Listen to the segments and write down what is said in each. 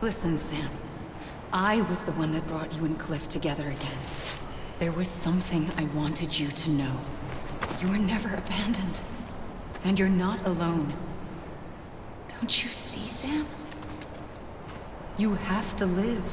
Listen, Sam. I was the one that brought you and Cliff together again. There was something I wanted you to know. You were never abandoned. And you're not alone. Don't you see, Sam? You have to live.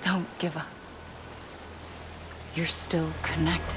Don't give up. You're still connected.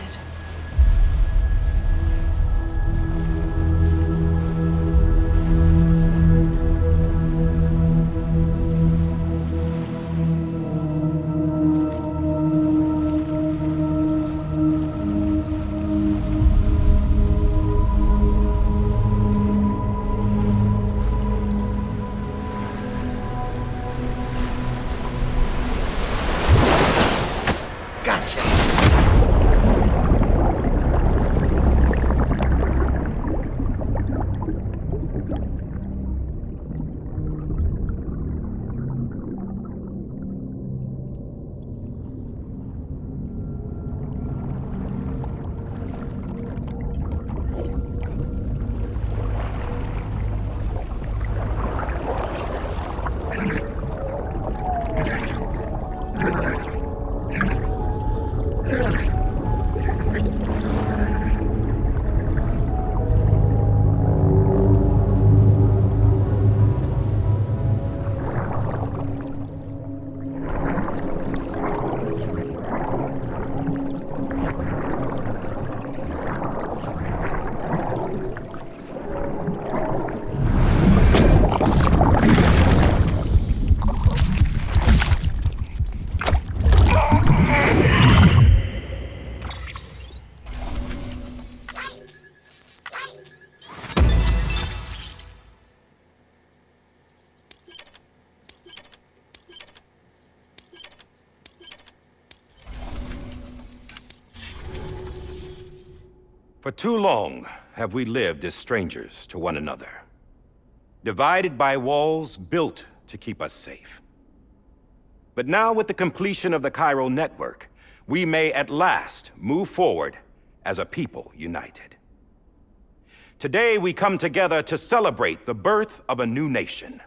For too long have we lived as strangers to one another, divided by walls built to keep us safe. But now, with the completion of the chiral network, we may at last move forward as a people united. Today we come together to celebrate the birth of a new nation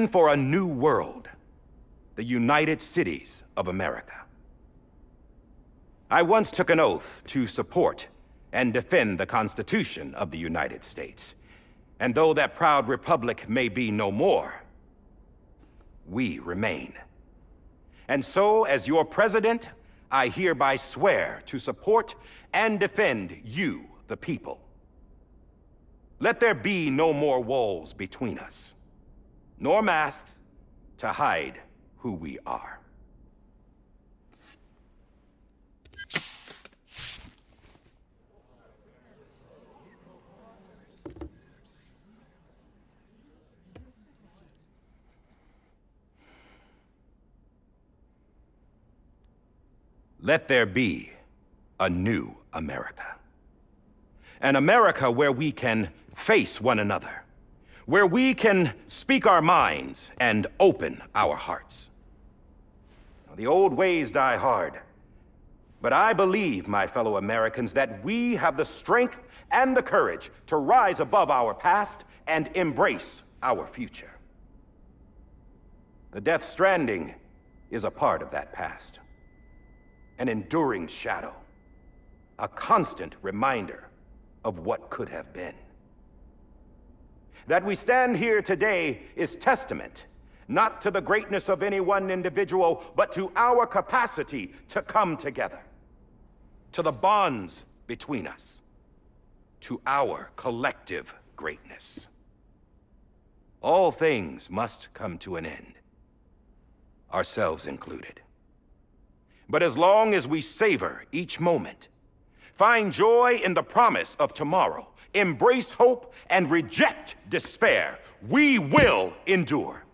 for a new world, the United Cities of America. I once took an oath to support and defend the Constitution of the United States. And though that proud republic may be no more, we remain. And so, as your president, I hereby swear to support and defend you, the people. Let there be no more walls between us, nor masks to hide who we are. Let there be a new America. An America where we can face one another, where we can speak our minds and open our hearts. the old ways die hard. But I believe, my fellow Americans, that we have the strength and the courage to rise above our past and embrace our future. The Death Stranding is a part of that past. An enduring shadow. A constant reminder of what could have been. That we stand here today is testament, not to the greatness of any one individual, but to our capacity to come together. To the bonds between us. To our collective greatness. All things must come to an end. Ourselves included. But as long as we savor each moment, find joy in the promise of tomorrow, embrace hope, and reject despair, we will endure.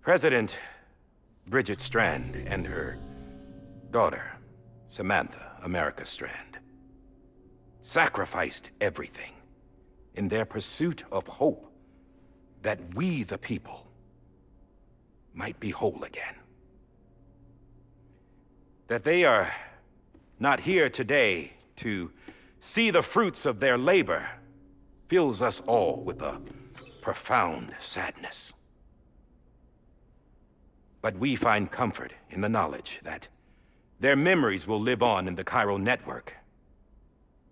President Bridget Strand and her daughter, Samantha America Strand, sacrificed everything in their pursuit of hope that we, the people, might be whole again. That they are not here today to see the fruits of their labor fills us all with a profound sadness. But we find comfort in the knowledge that their memories will live on in the chiral network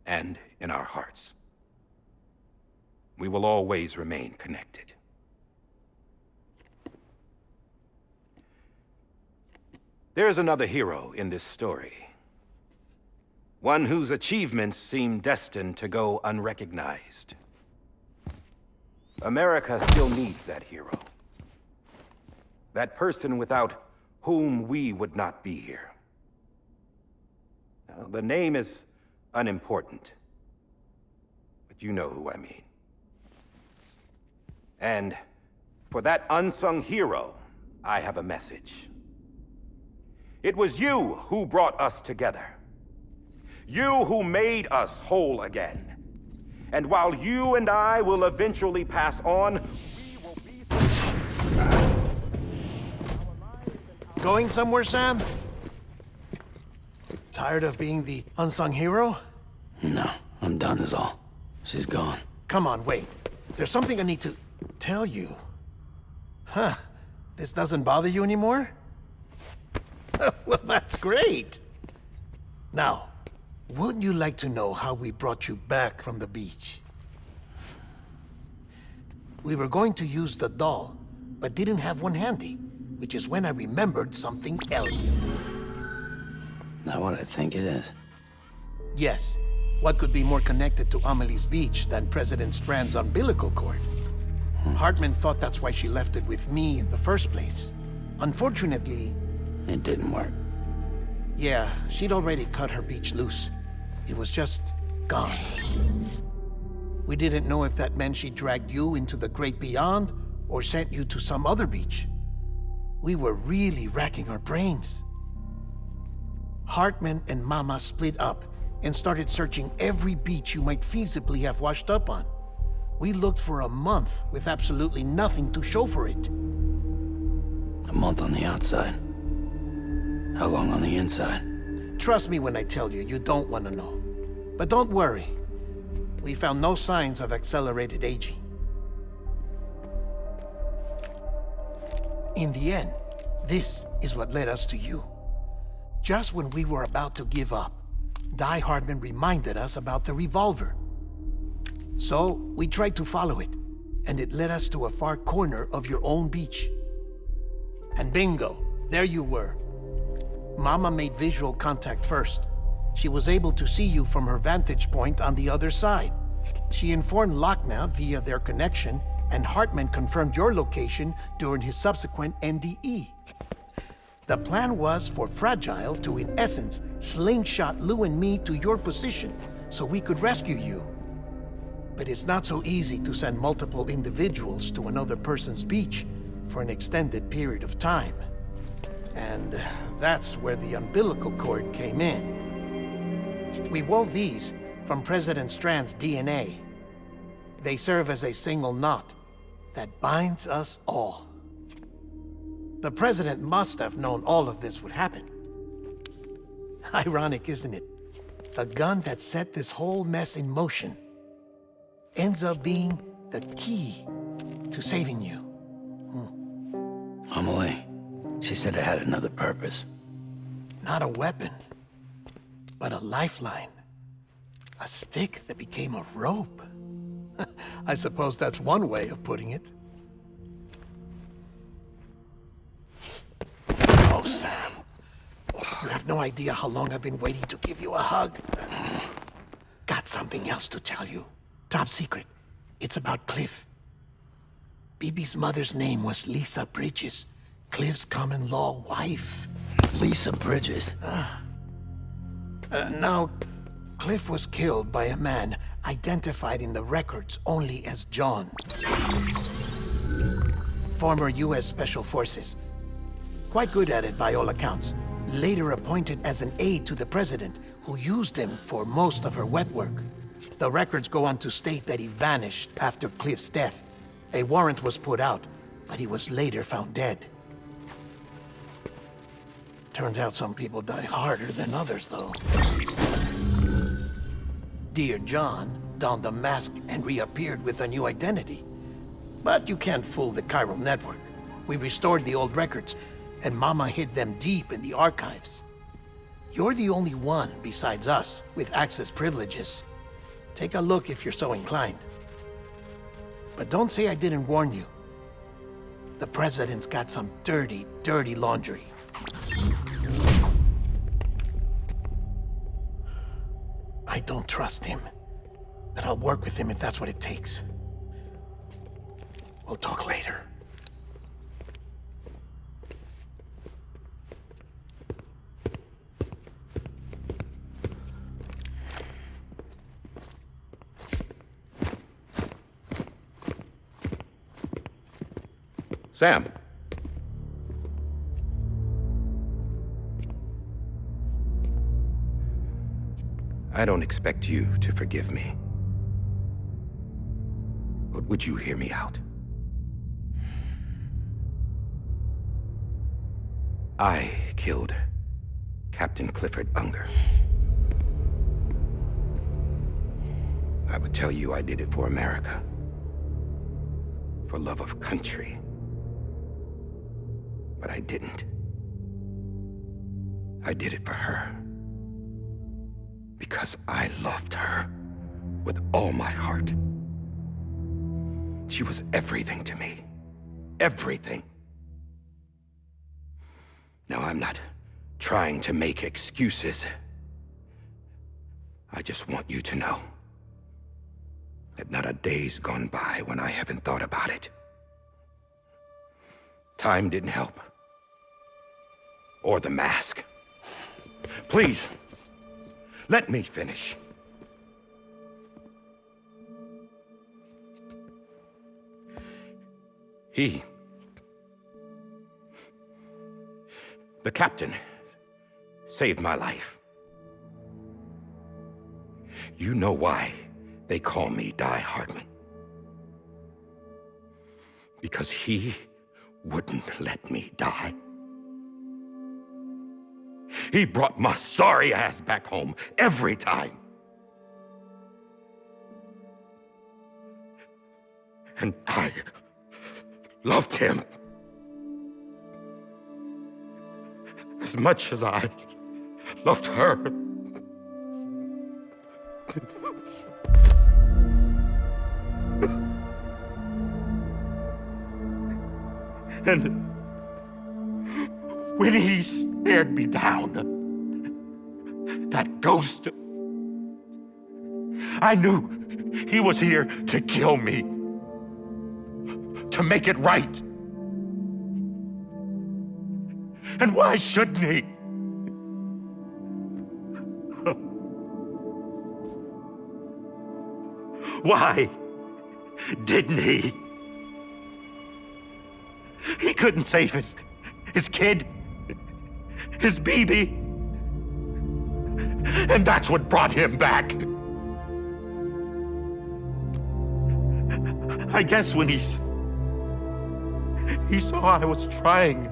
and in our hearts. We will always remain connected. There's another hero in this story. One whose achievements seem destined to go unrecognized. America still needs that hero. That person without whom we would not be here. Now, the name is unimportant, but you know who I mean. And for that unsung hero, I have a message. It was you who brought us together. You who made us whole again. And while you and I will eventually pass on, we will be... Going somewhere, Sam? Tired of being the unsung hero? No, I'm done is all. She's gone. Come on, wait. There's something I need to tell you. Huh. This doesn't bother you anymore? Well, that's great. Now, wouldn't you like to know how we brought you back from the beach? We were going to use the doll, but didn't have one handy, which is when I remembered something else. Not what I think it is. Yes. What could be more connected to Amelie's beach than President Strand's umbilical cord? Hartman thought that's why she left it with me in the first place. Unfortunately... It didn't work. Yeah, she'd already cut her beach loose. It was just gone. We didn't know if that meant she dragged you into the great beyond or sent you to some other beach. We were really racking our brains. Hartman and Mama split up and started searching every beach you might feasibly have washed up on. We looked for a month with absolutely nothing to show for it. A month on the outside. How long on the inside? Trust me when I tell you, you don't want to know. But don't worry. We found no signs of accelerated aging. In the end, this is what led us to you. Just when we were about to give up, Die Hardman reminded us about the revolver. So, we tried to follow it, and it led us to a far corner of your own beach. And bingo, there you were. Mama made visual contact first. She was able to see you from her vantage point on the other side. She informed Lochna via their connection, and Hartman confirmed your location during his subsequent NDE. The plan was for Fragile to, in essence, slingshot Lou and me to your position so we could rescue you. But it's not so easy to send multiple individuals to another person's beach for an extended period of time. And that's where the umbilical cord came in. We wove these from President Strand's DNA. They serve as a single knot. that binds us all. The president must have known all of this would happen. Ironic, isn't it? The gun that set this whole mess in motion ends up being the key to saving you. Amelie, she said it had another purpose. Not a weapon, but a lifeline. A stick that became a rope. I suppose that's one way of putting it. Oh, Sam. You have no idea how long I've been waiting to give you a hug. Got something else to tell you. Top secret. It's about Cliff. Bibi's mother's name was Lisa Bridges, Cliff's common-law wife. Lisa Bridges? Now, Cliff was killed by a man identified in the records only as John. Former U.S. Special Forces. Quite good at it by all accounts. Later appointed as an aide to the president, who used him for most of her wet work. The records go on to state that he vanished after Cliff's death. A warrant was put out, but he was later found dead. Turns out some people die harder than others, though. Dear John donned a mask and reappeared with a new identity. But you can't fool the chiral network. We restored the old records, and Mama hid them deep in the archives. You're the only one besides us with access privileges. Take a look if you're so inclined. But don't say I didn't warn you. The president's got some dirty, dirty laundry. I don't trust him, but I'll work with him if that's what it takes. We'll talk later. Sam. I don't expect you to forgive me. But would you hear me out? I killed Captain Clifford Unger. I would tell you I did it for America. For love of country. But I didn't. I did it for her. Because I loved her with all my heart. She was everything to me. Everything. Now, I'm not trying to make excuses. I just want you to know that not a day's gone by when I haven't thought about it. Time didn't help. Or the mask. Please, let me finish. The captain, saved my life. You know why they call me Die Hardman. Because he wouldn't let me die. He brought my sorry ass back home every time. And I loved him as much as I loved her. And when he stared me down, that ghost, I knew he was here to kill me, to make it right. And why shouldn't he? Why didn't he? He couldn't save his kid, his baby. And that's what brought him back. I guess when he He saw I was trying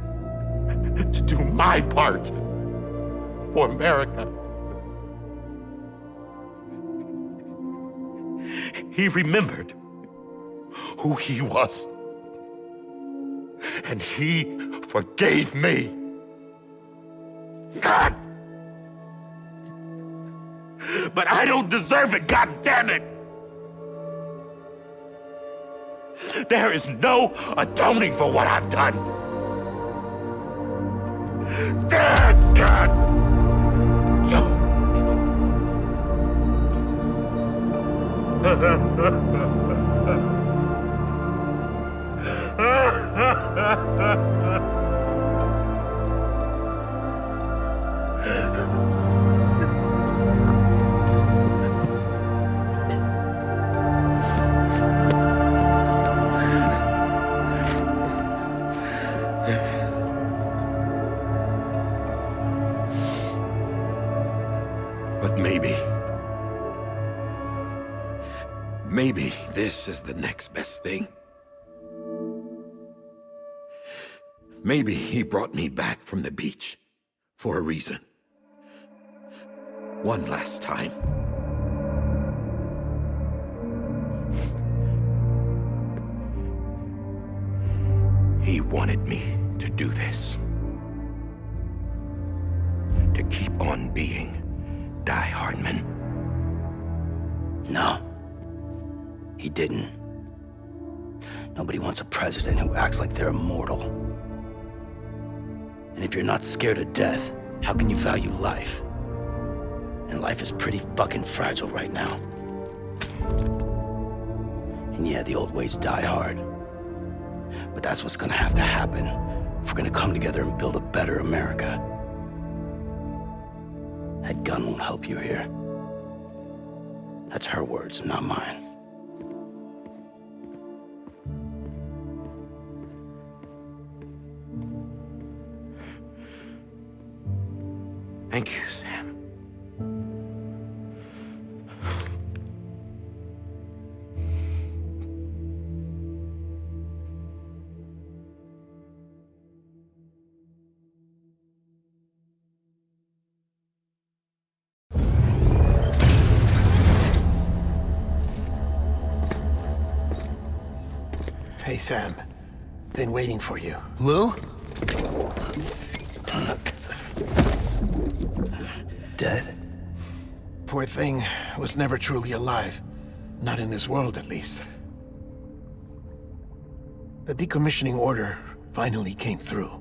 to do my part for America. He remembered who he was. And he forgave me. God! But I don't deserve it, God damn it! There is no atoning for what I've done. Dad, God! But maybe this is the next best thing. Maybe he brought me back from the beach for a reason. One last time. He wanted me to do this. To keep on being Die Hardman. No. He didn't. Nobody wants a president who acts like they're immortal. And if you're not scared of death, how can you value life? And life is pretty fucking fragile right now. And yeah, the old ways die hard. But that's what's gonna have to happen if we're gonna come together and build a better America. That gun won't help you here. That's her words, not mine. Thank you, Sam. Hey, Sam. Been waiting for you. Lou? Dead? Poor thing was never truly alive. Not in this world, at least. The decommissioning order finally came through.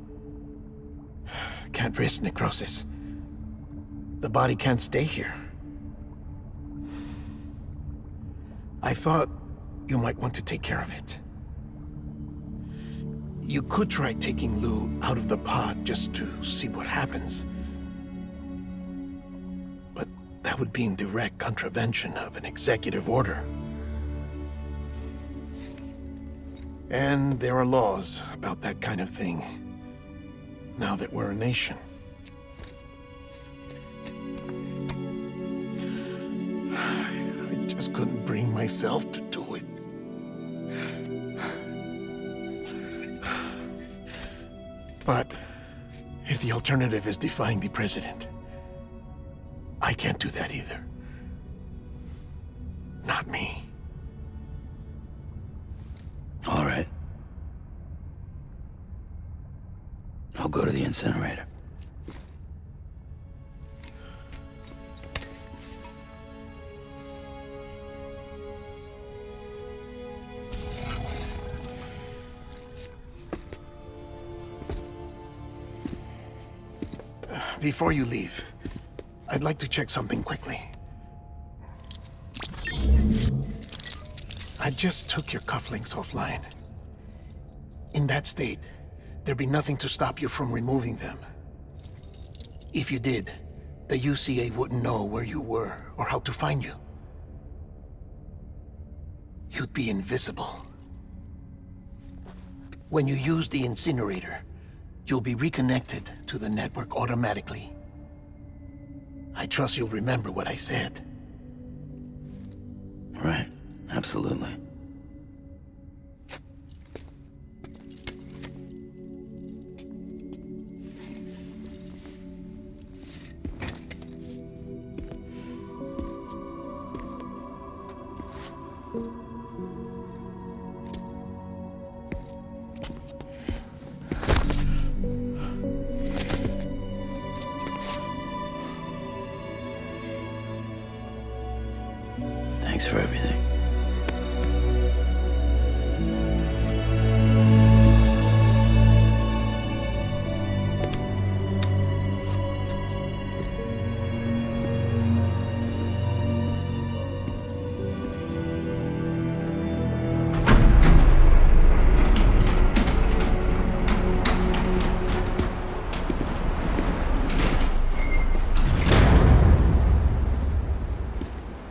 Can't risk necrosis. The body can't stay here. I thought you might want to take care of it. You could try taking Lou out of the pod just to see what happens. But that would be in direct contravention of an executive order. And there are laws about that kind of thing, now that we're a nation. I just couldn't bring myself to do it. But if the alternative is defying the president, I can't do that either. Not me. All right. I'll go to the incinerator. Before you leave, I'd like to check something quickly. I just took your cufflinks offline. In that state, there'd be nothing to stop you from removing them. If you did, the UCA wouldn't know where you were or how to find you. You'd be invisible. When you use the incinerator, you'll be reconnected to the network automatically. I trust you'll remember what I said. Right. Absolutely. Thanks for everything.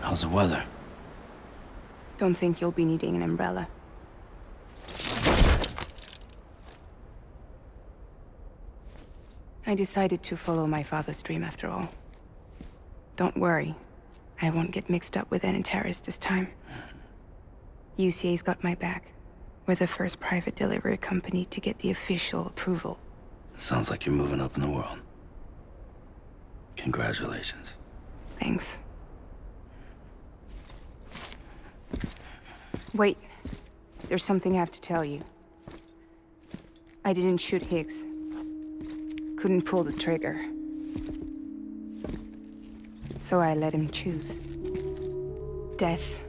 How's the weather? Don't think you'll be needing an umbrella. I decided to follow my father's dream after all. Don't worry. I won't get mixed up with any terrorists this time. UCA's got my back. We're the first private delivery company to get the official approval. Sounds like you're moving up in the world. Congratulations. Thanks. Wait. There's something I have to tell you. I didn't shoot Higgs. Couldn't pull the trigger. So I let him choose. Death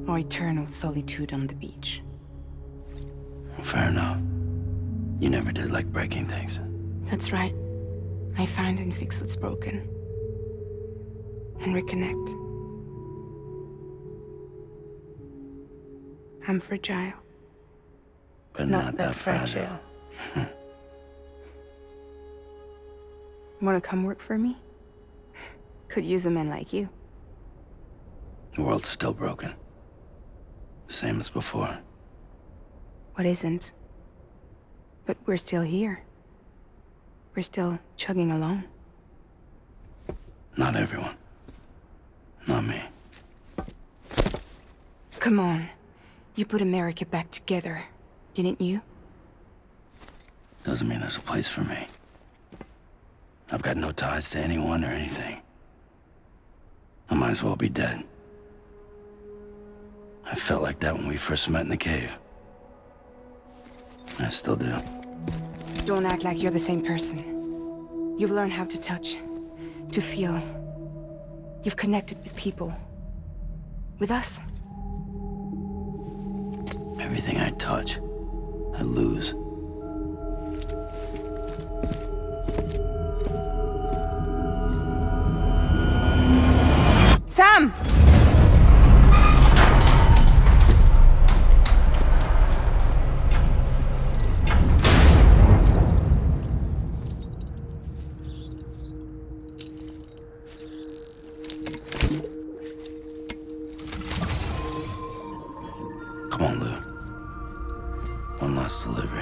or eternal solitude on the beach. Fair enough. You never did like breaking things. That's right. I find and fix what's broken. And reconnect. I'm fragile. But not that fragile. Wanna come work for me? Could use a man like you. The world's still broken. The same as before. What isn't? But we're still here. We're still chugging along. Not everyone. Not me. Come on. You put America back together, didn't you? Doesn't mean there's a place for me. I've got no ties to anyone or anything. I might as well be dead. I felt like that when we first met in the cave. I still do. Don't act like you're the same person. You've learned how to touch, to feel. You've connected with people. With us. Everything I touch, I lose. Sam! Come on, Lou. One last delivery.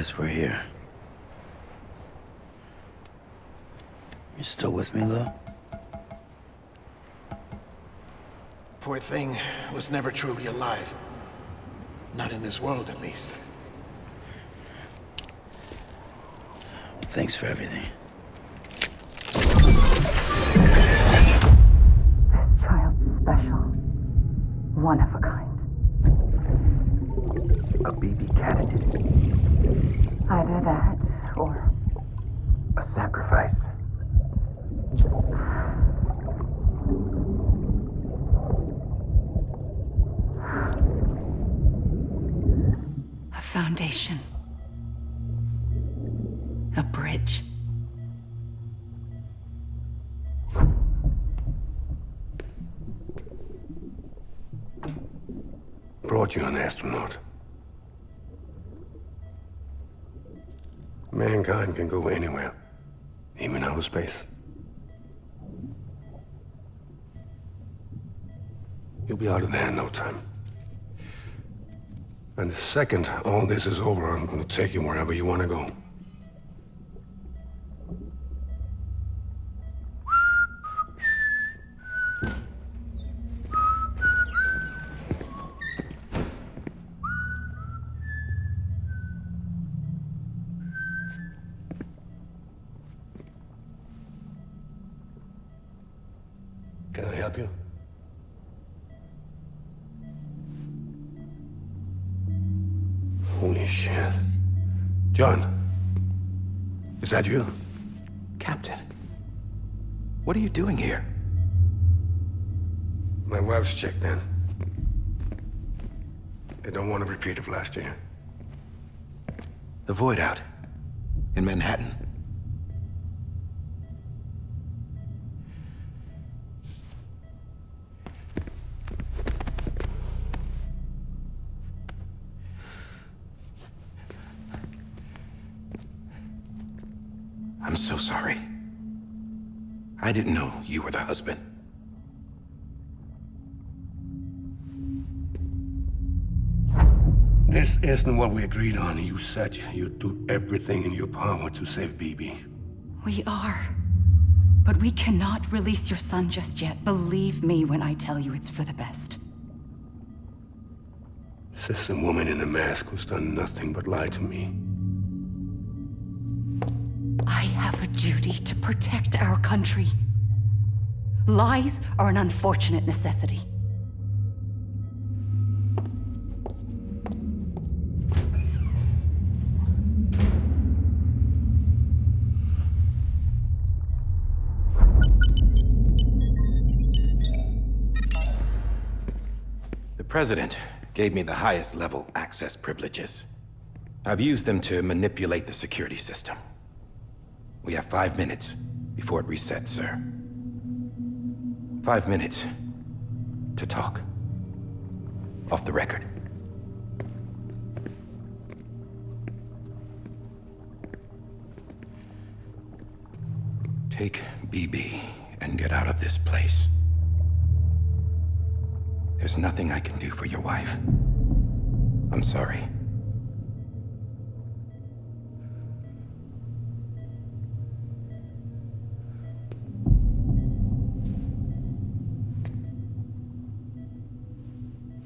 guess we're here. You still with me, though? Poor thing was never truly alive. Not in this world, at least. Thanks for everything. This child's special. One of a kind. A BB candidate. Either that, or A sacrifice. a foundation. A bridge. Brought you an astronaut. Mankind can go anywhere, even outer space. You'll be out of there in no time. And the second all this is over, I'm gonna take you wherever you wanna go. Can I help you? Holy shit. John, is that you? Captain, what are you doing here? My wife's checked in. They don't want a repeat of last year. The voidout in Manhattan. I'm so sorry. I didn't know you were the husband. This isn't what we agreed on. You said you'd do everything in your power to save BB. We are. But we cannot release your son just yet. Believe me when I tell you it's for the best. This is a woman in a mask who's done nothing but lie to me. I have a duty to protect our country. Lies are an unfortunate necessity. The President gave me the highest level access privileges. I've used them to manipulate the security system. We have 5 minutes before it resets, sir. 5 minutes to talk. Off the record. Take BB and get out of this place. There's nothing I can do for your wife. I'm sorry.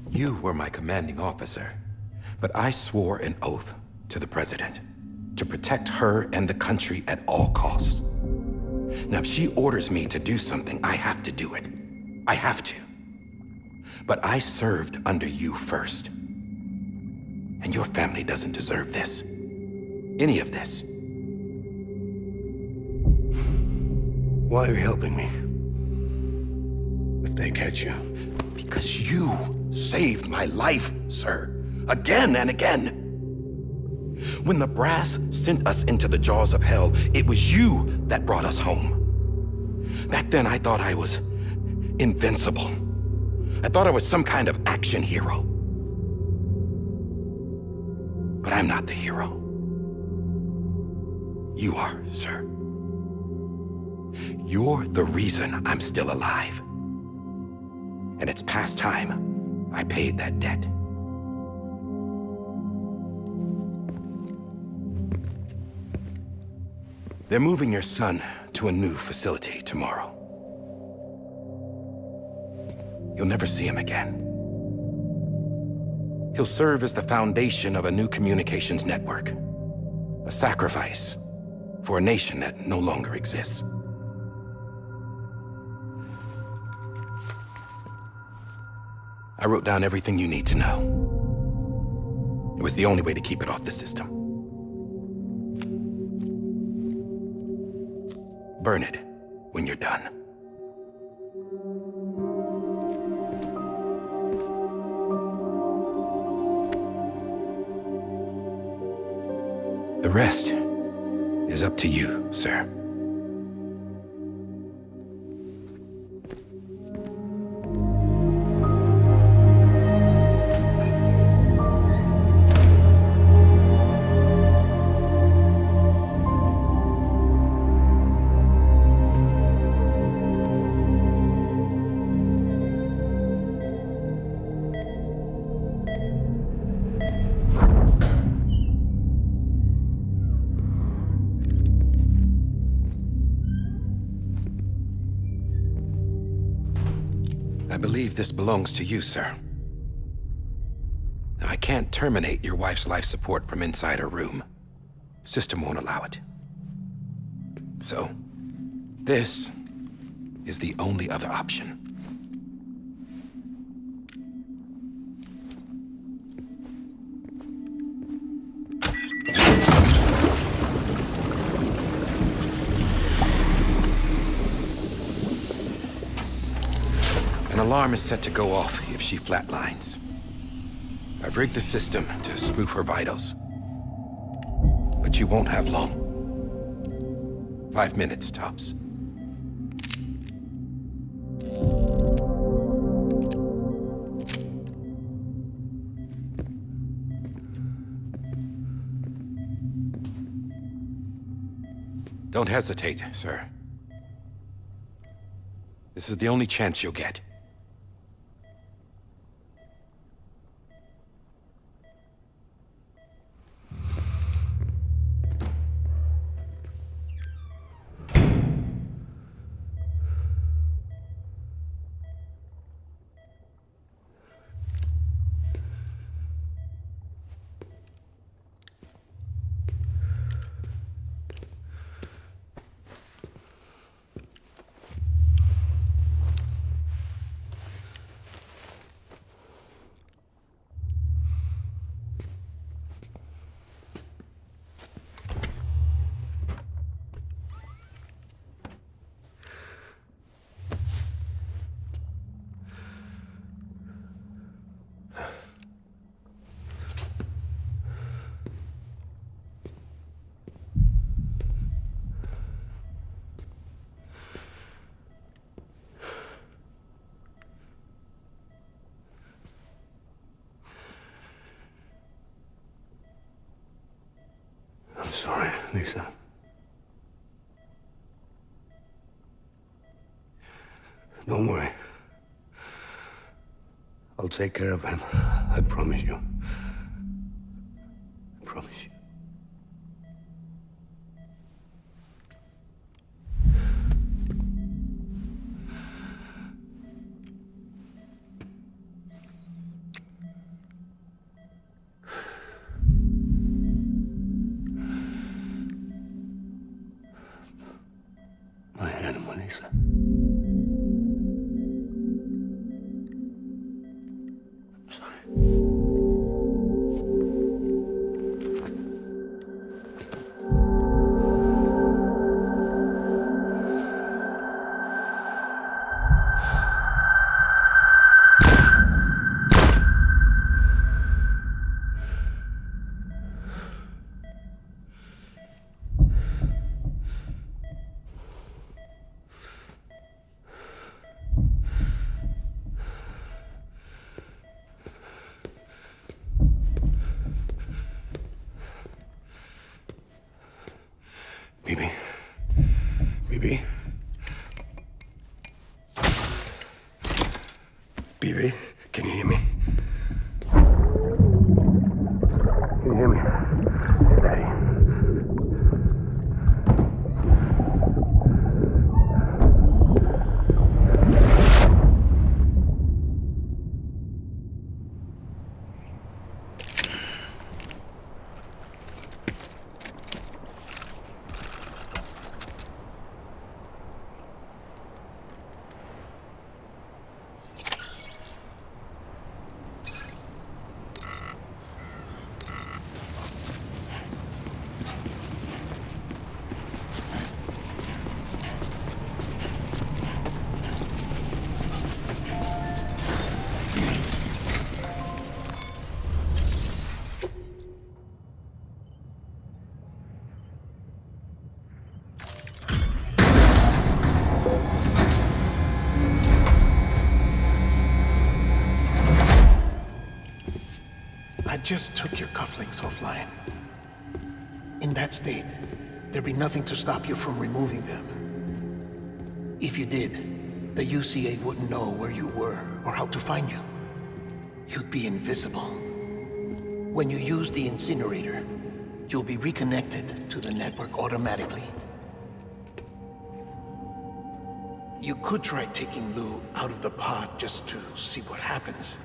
You were my commanding officer, but I swore an oath to the President to protect her and the country at all costs. Now, if she orders me to do something, I have to do it. I have to. But I served under you first. And your family doesn't deserve this. Any of this. Why are you helping me? If they catch you. Because you saved my life, sir. Again and again. When the brass sent us into the jaws of hell, it was you that brought us home. Back then, I thought I was invincible. I thought I was some kind of action hero. But I'm not the hero. You are, sir. You're the reason I'm still alive. And it's past time I paid that debt. They're moving your son to a new facility tomorrow. You'll never see him again. He'll serve as the foundation of a new communications network. A sacrifice for a nation that no longer exists. I wrote down everything you need to know. It was the only way to keep it off the system. Burn it when you're done. The rest is up to you, sir. I believe this belongs to you, sir. I can't terminate your wife's life support from inside her room. System won't allow it. So, this is the only other option. An alarm is set to go off if she flatlines. I've rigged the system to spoof her vitals. But you won't have long. 5 minutes, tops. Don't hesitate, sir. This is the only chance you'll get. I'm sorry, Lisa. Don't worry. I'll take care of him. I promise you. I promise you. My animal, Lisa. I'm sorry. Bibi. Bibi. Bibi, can you hear me? Can you hear me? It's Daddy. just took your cufflinks offline. In that state, there'd be nothing to stop you from removing them. If you did, the UCA wouldn't know where you were or how to find you. You'd be invisible. When you use the incinerator, you'll be reconnected to the network automatically. You could try taking Lou out of the pod just to see what happens.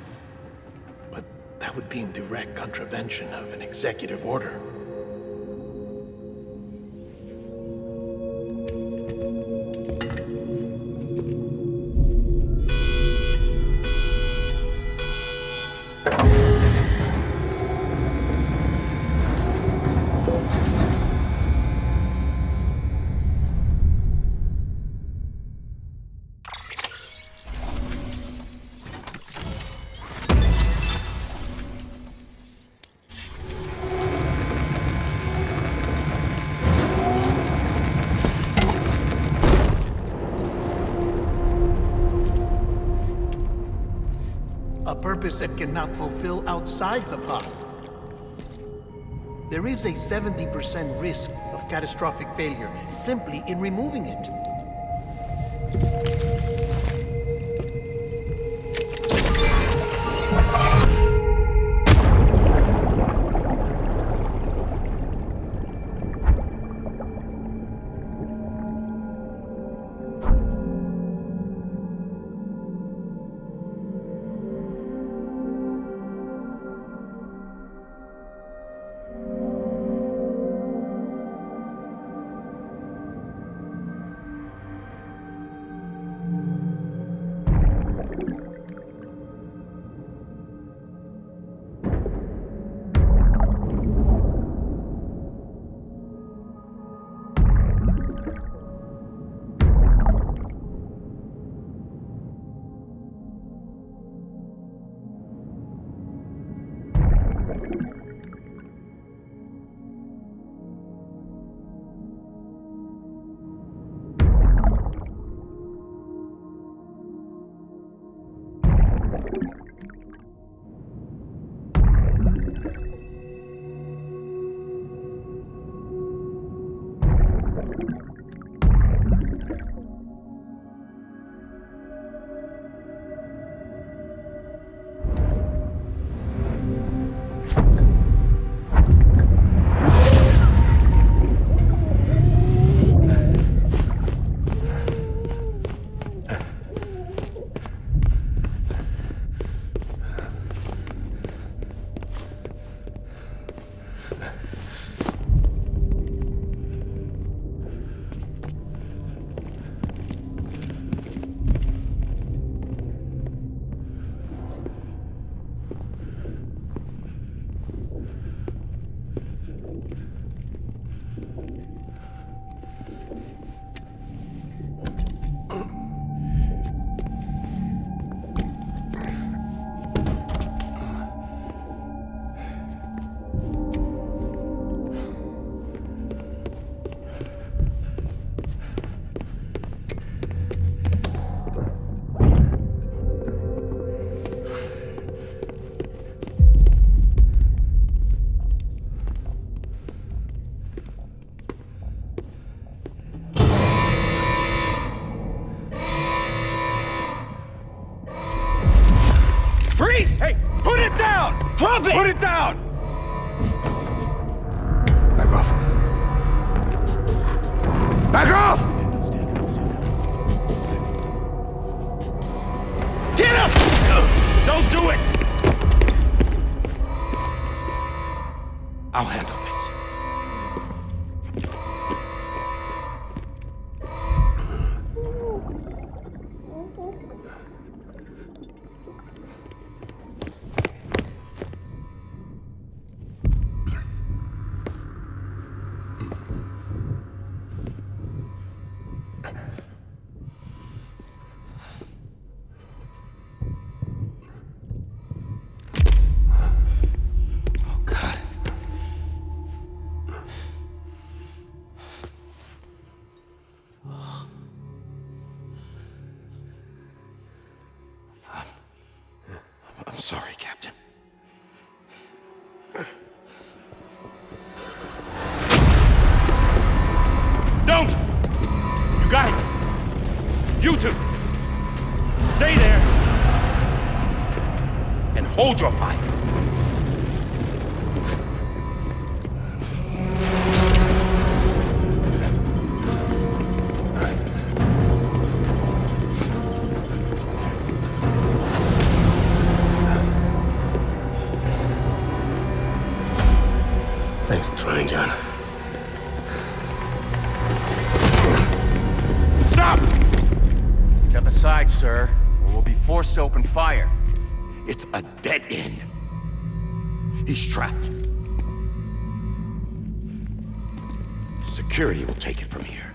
But that would be in direct contravention of an executive order. A purpose that cannot fulfill outside the pod. There is a 70% risk of catastrophic failure simply in removing it. Freeze! Hey, put it down! Drop it! Put it down! Back off. Back off! Get him! Don't do it! I'll handle this. I'm sorry, Captain. Don't! You got it! You two! Stay there! And hold your fire! Thanks for trying, John. Stop! Step aside, sir, or we'll be forced to open fire. It's a dead end. He's trapped. Security will take it from here.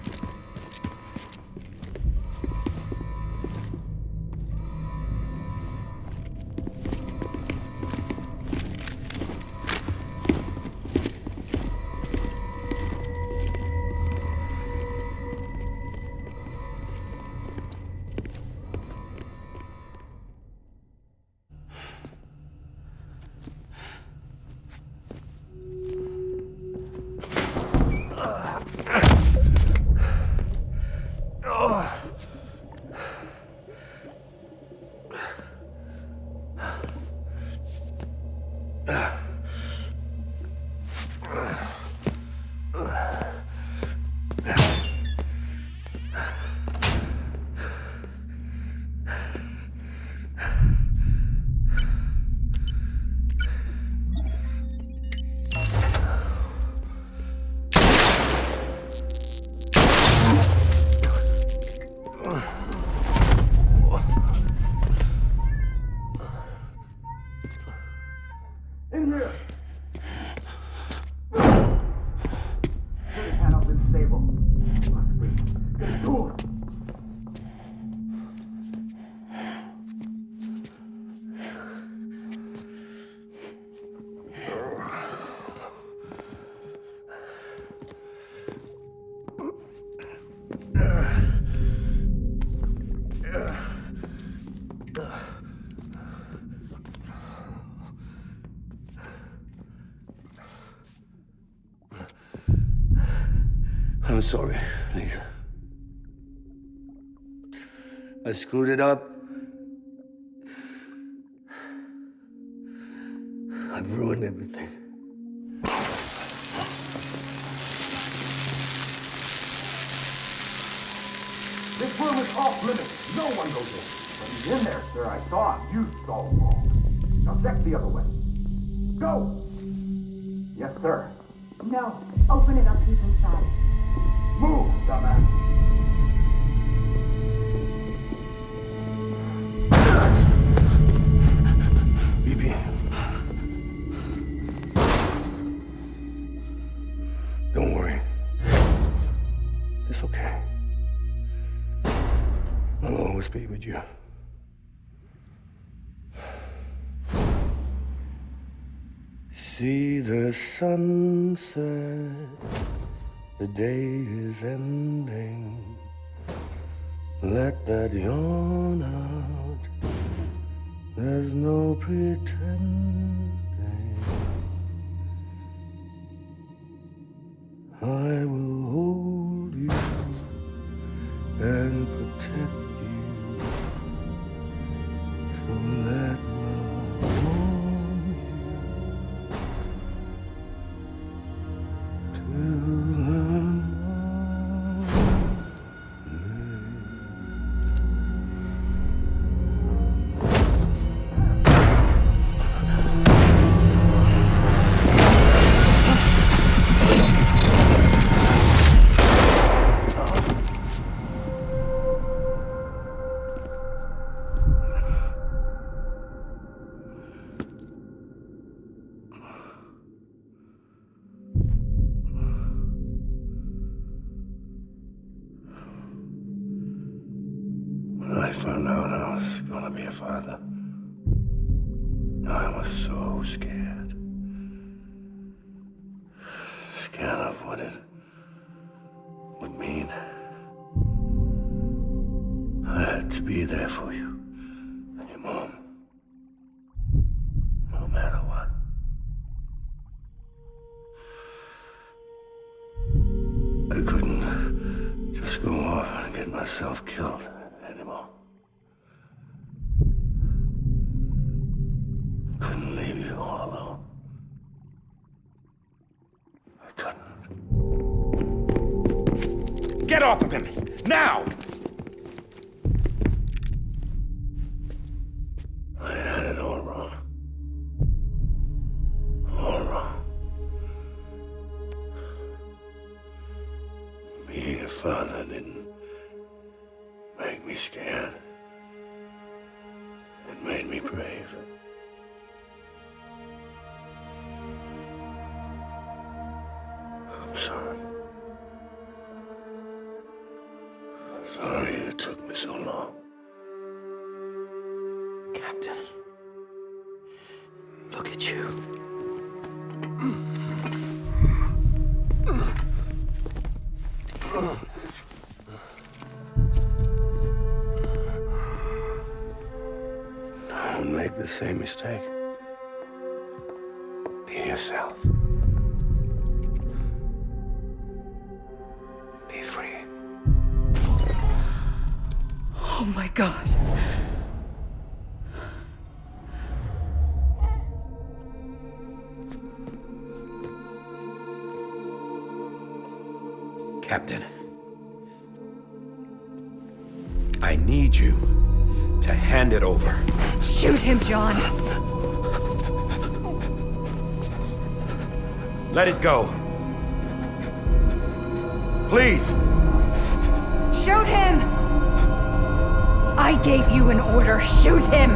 I'm sorry, Lisa. I screwed it up. I've ruined everything. This room is off limits. No one goes in. But he's in there, sir. I saw him. You saw him wrong. Now check the other way. Go! Yes, sir. No. Open it up. He's inside. Move, dumbass. BB. Don't worry. It's okay. I'll always be with you. See the sunset. The day is ending. Let that yawn out. There's no pretending. I will hold you and protect you. So let love warm you till the When I found out I was gonna be a father, I was so scared. Scared of what it would mean. I had to be there for you and your mom, no matter what. myself killed anymore. Couldn't leave you all alone. I couldn't. Get off of him! Now! I had it all wrong. All wrong. Being a father didn't make me scared. It made me brave. I'm sorry. Sorry it took me so long. Captain, look at you. Don't make the same mistake. Be yourself. Be free. Oh my God. Captain, I need you to hand it over. Shoot him, John. Let it go. Please. Shoot him! I gave you an order. Shoot him!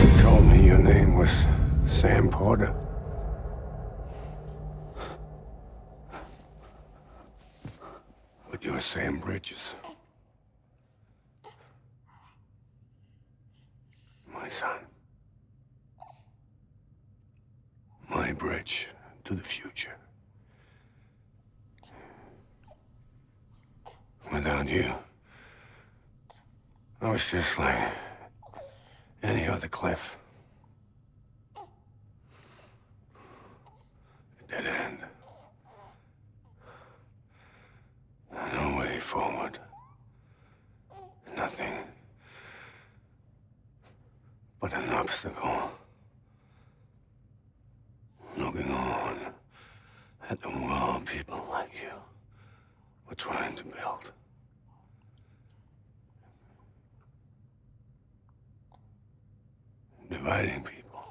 You told me your name was Sam Porter. But you're Sam Bridges. My son. My bridge to the future. Without you, I was just like any other Cliff. A dead end. No way forward. Nothing but an obstacle. Looking on at the world people like you were trying to build. Dividing people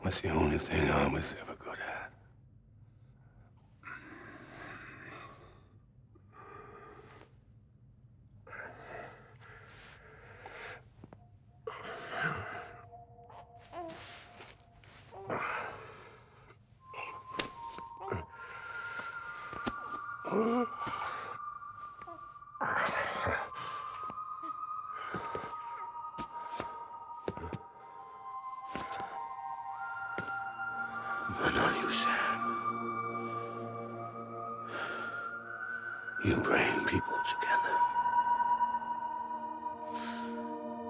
was the only thing I was ever good at. But not you, Sam. You bring people together.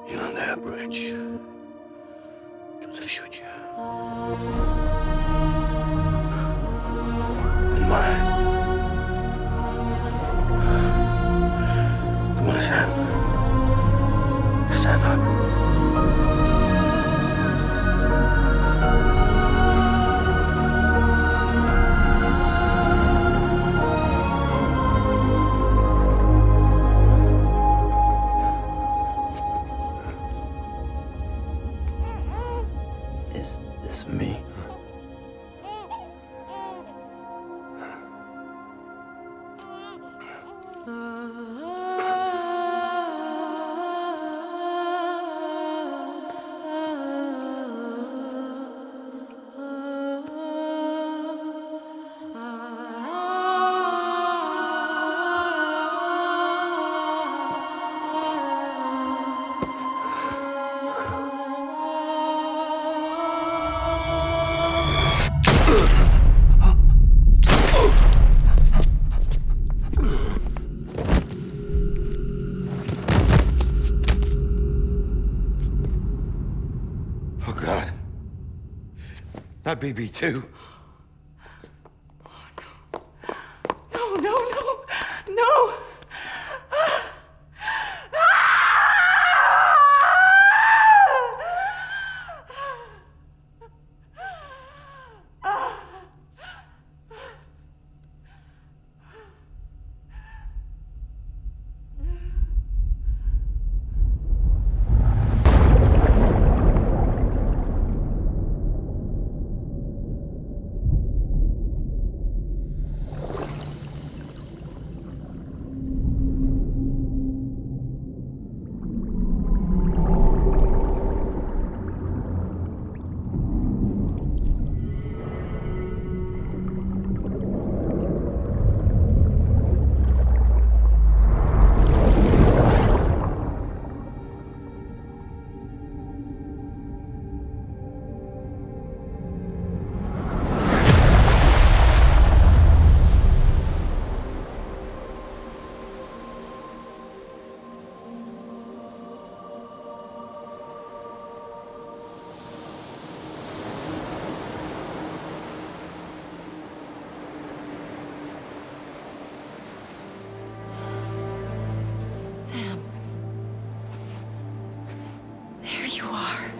You're their bridge to the future. And mine. Come on, Sam. Stand up. Is this me? Not BB2. you are.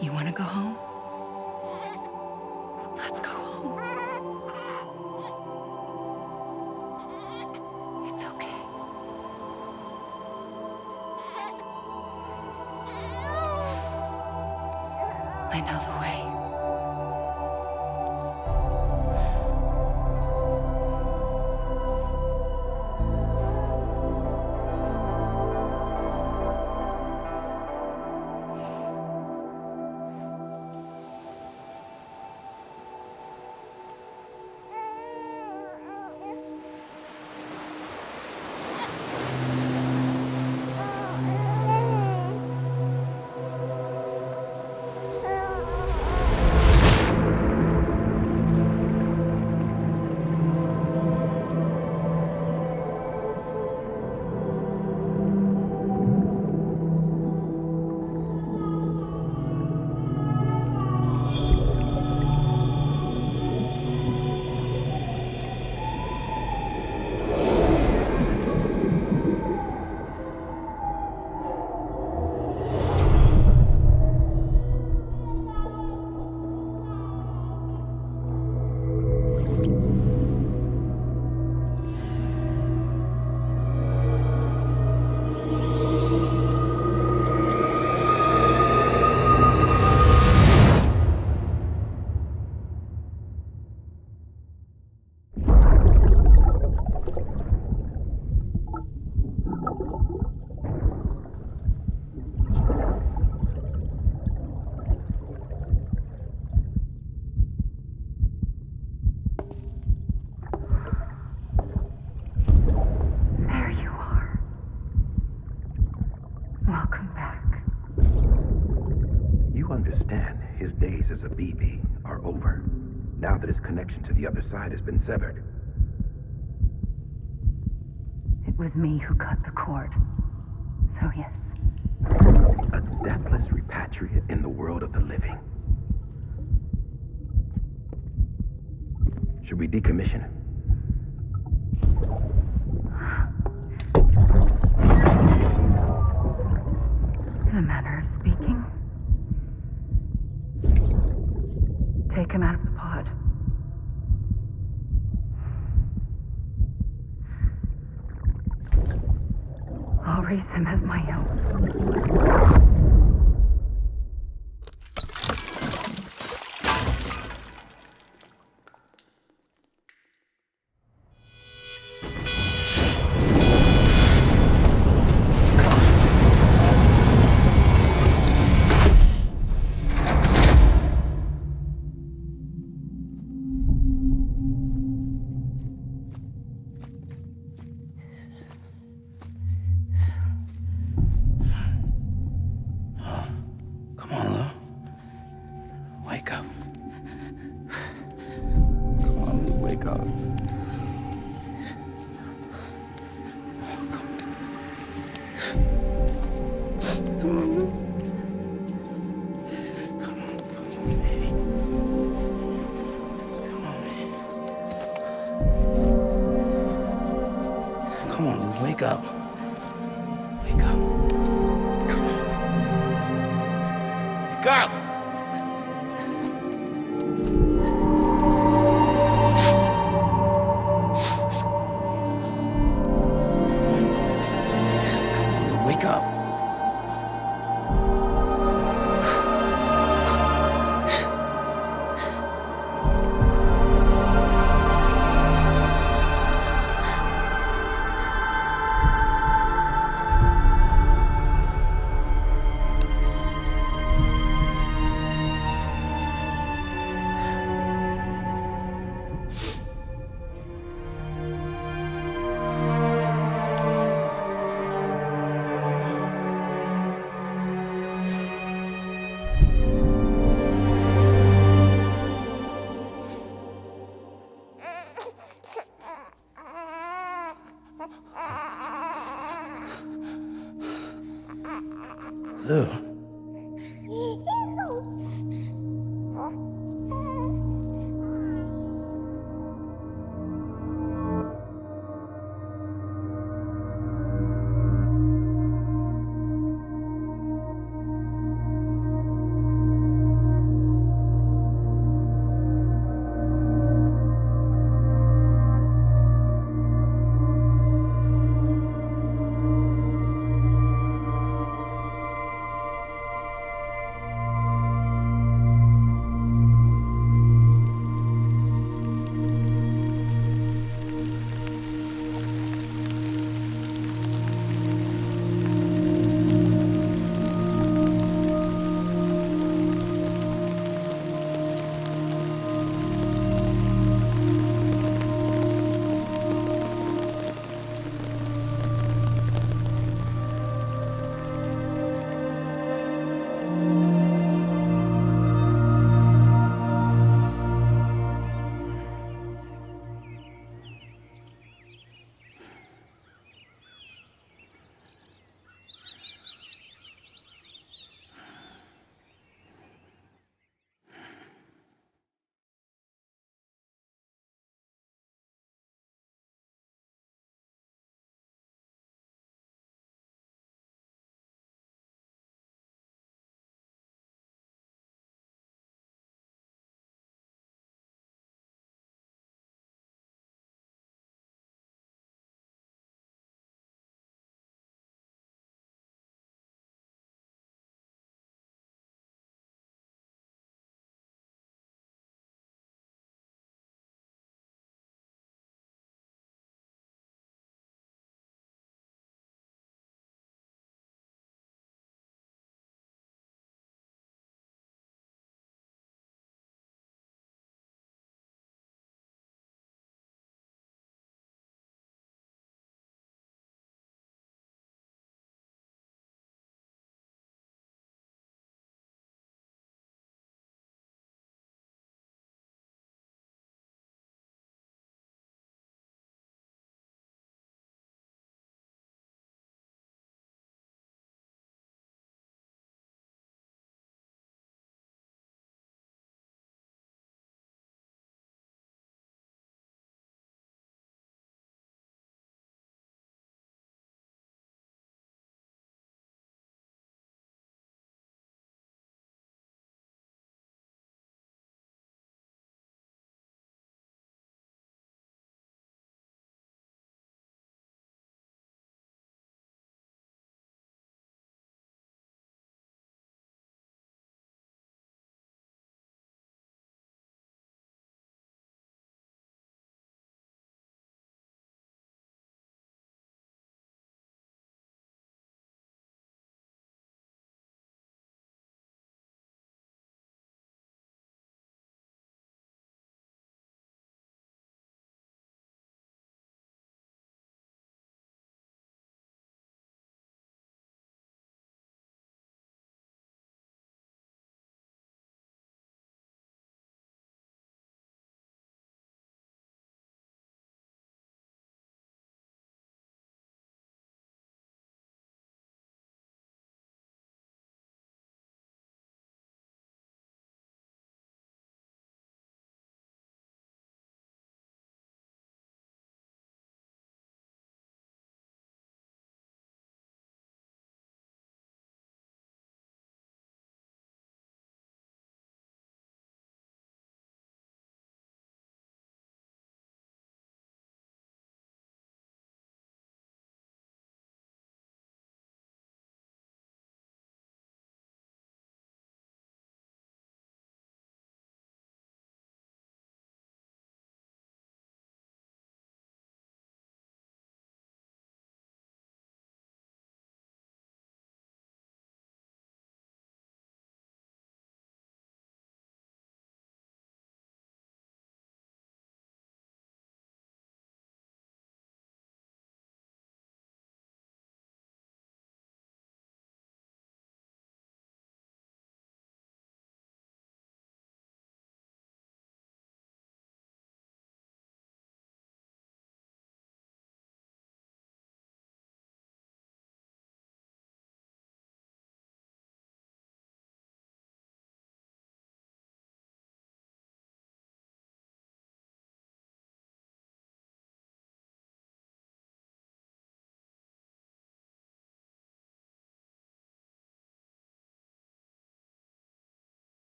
You want to go home? Let's go home. It's okay. I know the way. The other side has been severed. It was me who cut the cord. So yes. A deathless repatriate in the world of the living. Should we decommission it? In a manner of speaking. Take him out of the pod. I'll raise him as my own. Wake up. Wake up. Come on. Wake up!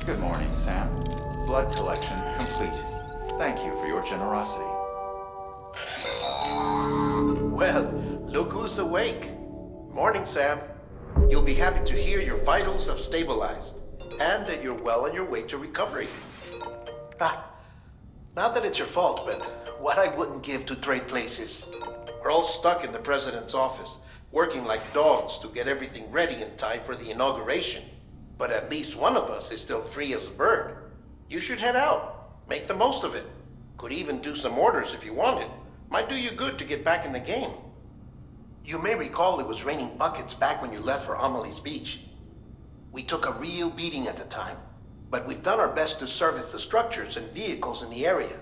Good morning, Sam. Blood collection complete. Thank you for your generosity. Well, look who's awake. Morning, Sam. You'll be happy to hear your vitals have stabilized, and that you're well on your way to recovery. Not that it's your fault, but what I wouldn't give to trade places. We're all stuck in the president's office, working like dogs to get everything ready in time for the inauguration. But at least one of us is still free as a bird. You should head out. Make the most of it. Could even do some orders if you wanted. Might do you good to get back in the game. You may recall it was raining buckets back when you left for Amelie's Beach. We took a real beating at the time, but we've done our best to service the structures and vehicles in the area.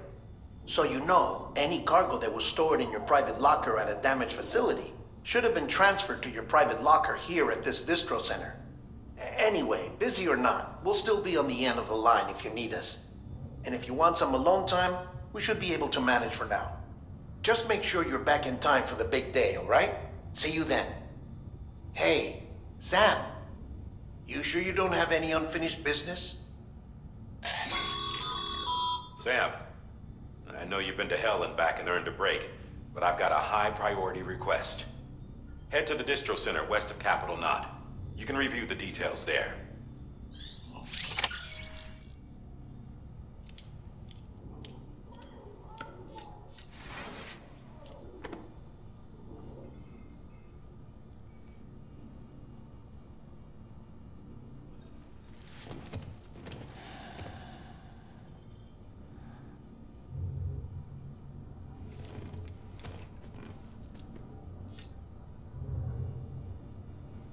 So you know, any cargo that was stored in your private locker at a damaged facility should have been transferred to your private locker here at this distro center. Anyway, busy or not, we'll still be on the end of the line if you need us. And if you want some alone time, we should be able to manage for now. Just make sure you're back in time for the big day, all right? See you then. Hey, Sam. You sure you don't have any unfinished business? Sam, I know you've been to hell and back and earned a break, but I've got a high priority request. Head to the distro center west of Capital Knot. You can review the details there.